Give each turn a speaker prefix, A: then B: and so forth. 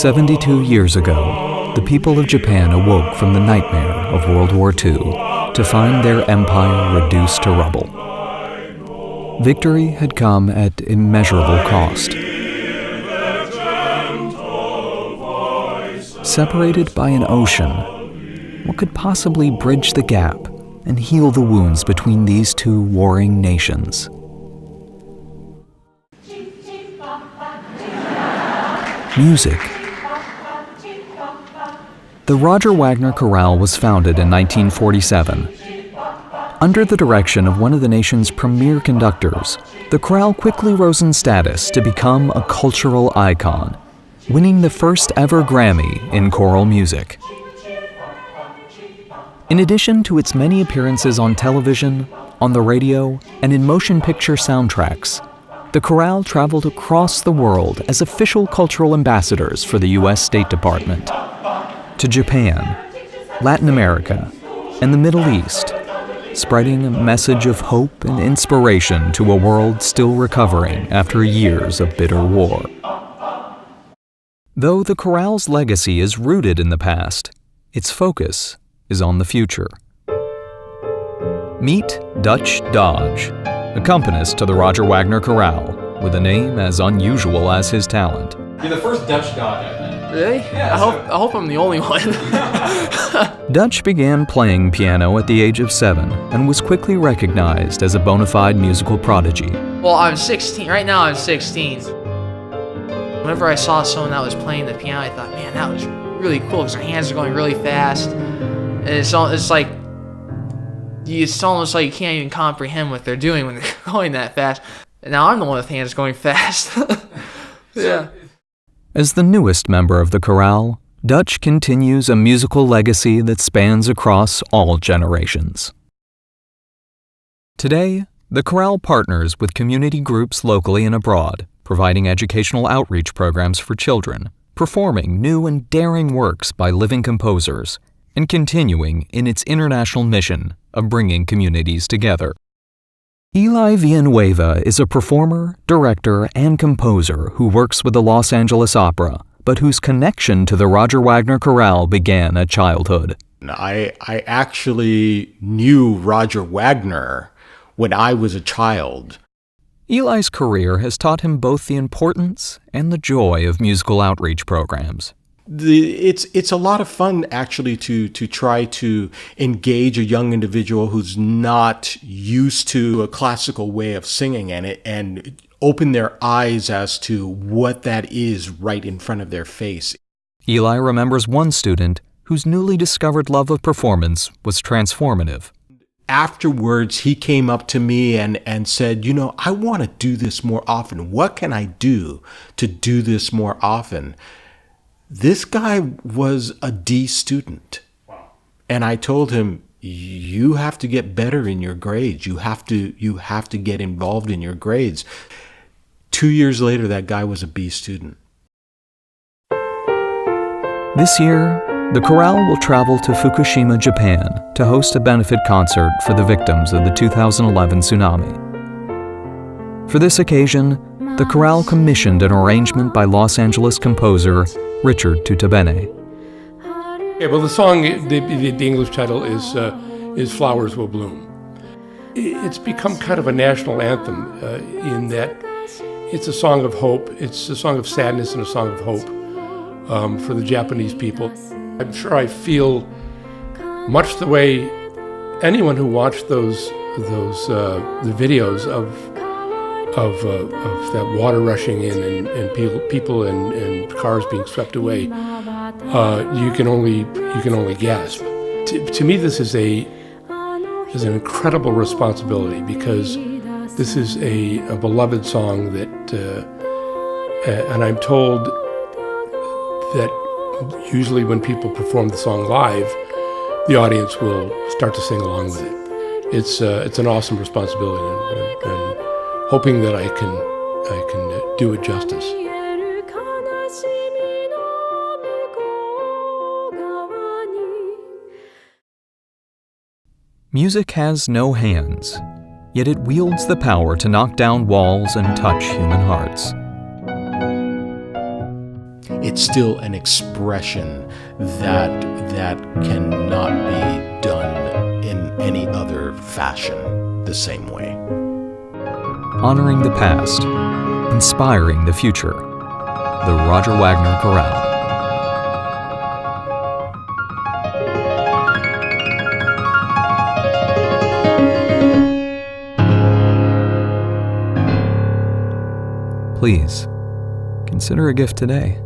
A: 72 years ago, the people of Japan awoke from the nightmare of World War II to find their empire reduced to rubble. Victory had come at immeasurable cost. Separated by an ocean, what could possibly bridge the gap and heal the wounds between these two warring nations? Music. The Roger Wagner Chorale was founded in 1947. Under the direction of one of the nation's premier conductors, the chorale quickly rose in status to become a cultural icon, winning the first ever Grammy in choral music. In addition to its many appearances on television, on the radio, and in motion picture soundtracks, the chorale traveled across the world as official cultural ambassadors for the U.S. State Department, to Japan, Latin America, and the Middle East, spreading a message of hope and inspiration to a world still recovering after years of bitter war. Though the chorale's legacy is rooted in the past, its focus is on the future. Meet Dutch Dodge, accompanist to the Roger Wagner Chorale, with a name as unusual as his talent.
B: You're the first Dutch Dodge I've met.
C: Really?
B: Yeah,
C: I hope I'm the only one.
A: Dutch began playing piano at the age of 7 and was quickly recognized as a bona fide musical prodigy.
C: Well, I'm 16. Right now I'm 16. Whenever I saw someone that was playing the piano, I thought, man, that was really cool because their hands are going really fast. And it's almost like you can't even comprehend what they're doing when they're going that fast. And now I'm the one with hands going fast. Yeah.
A: As the newest member of the chorale, Dutch continues a musical legacy that spans across all generations. Today, the chorale partners with community groups locally and abroad, providing educational outreach programs for children, performing new and daring works by living composers, and continuing in its international mission of bringing communities together. Eli Villanueva is a performer, director, and composer who works with the Los Angeles Opera, but whose connection to the Roger Wagner Chorale began at childhood.
D: I actually knew Roger Wagner when I was a child.
A: Eli's career has taught him both the importance and the joy of musical outreach programs.
D: It's a lot of fun actually to try to engage a young individual who's not used to a classical way of singing and open their eyes as to what that is right in front of their face.
A: Eli remembers one student whose newly discovered love of performance was transformative.
D: Afterwards, he came up to me and said, I want to do this more often. What can I do to do this more often? This guy was a D student. Wow. And I told him, you have to get better in your grades. You have to get involved in your grades. 2 years later, that guy was a B student.
A: This year, the chorale will travel to Fukushima, Japan, to host a benefit concert for the victims of the 2011 tsunami. For this occasion, the chorale commissioned an arrangement by Los Angeles composer Richard TUTTOBENE.
E: Yeah, well, the song, the English title is "Flowers Will Bloom." It's become kind of a national anthem in that it's a song of hope. It's a song of sadness and a song of hope for the Japanese people. I'm sure I feel much the way anyone who watched the videos of that water rushing in and people and cars being swept away. You can only gasp. To me, this is an incredible responsibility because this is a beloved song that, and I'm told that usually when people perform the song live, the audience will start to sing along with it. It's an awesome responsibility, and hoping that I can do it justice.
A: Music has no hands, yet it wields the power to knock down walls and touch human hearts.
D: it's still an expression that cannot be done in any other fashion the same way.
A: Honoring the past, inspiring the future. The Roger Wagner Chorale. Please, consider a gift today.